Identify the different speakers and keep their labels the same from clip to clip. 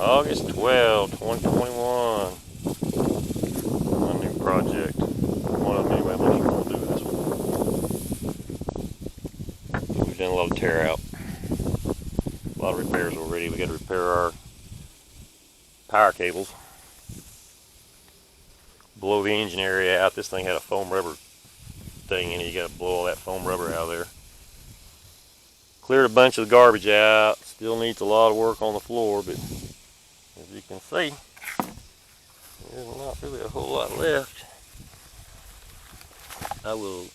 Speaker 1: August 12, 2021. My new project. One of them anyway, I'm not going to do this one. We've done a lot of tear out. A lot of repairs already. We got to repair our power cables. Blow the engine area out. This thing had a foam rubber thing in it. You got to blow all that foam rubber out of there. Cleared a bunch of the garbage out. Still needs a lot of work on the floor, but as you can see, there's not really a whole lot left. I will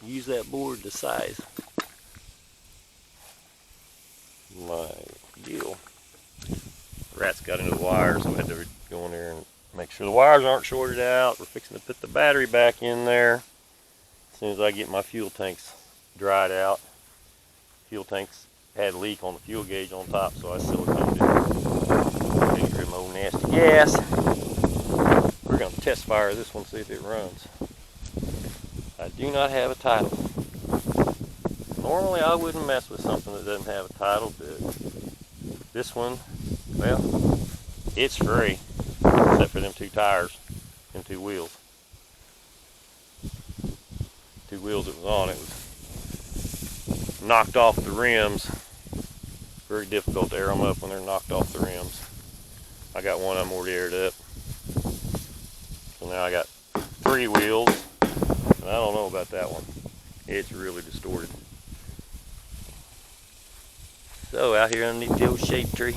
Speaker 1: use that board to size my deal. Rats got into the wires, so I had to go in there and make sure the wires aren't shorted out. We're fixing to put the battery back in there as soon as I get my fuel tanks dried out. Fuel tanks had a leak on the fuel gauge on top, so I siliconed it. Take some old nasty gas. We're going to test fire this one, see if it runs. I do not have a title. Normally I wouldn't mess with something that doesn't have a title, but this one, well, it's free, except for them two tires and two wheels. Two wheels it was on, it was knocked off the rims. Very difficult to air them up when they're knocked off the rims. I got one of them already aired up. So now I got three wheels, and I don't know about that one. It's really distorted. So out here underneath the old shade tree,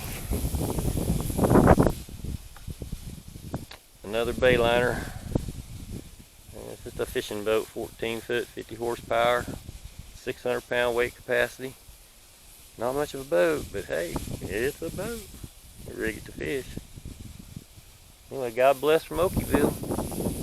Speaker 1: another Bayliner. It's just a fishing boat, 14 foot, 50 horsepower. 600 pound weight capacity. Not much of a boat, but hey, it's a boat. We rig it to fish. Anyway, God bless from Okieville.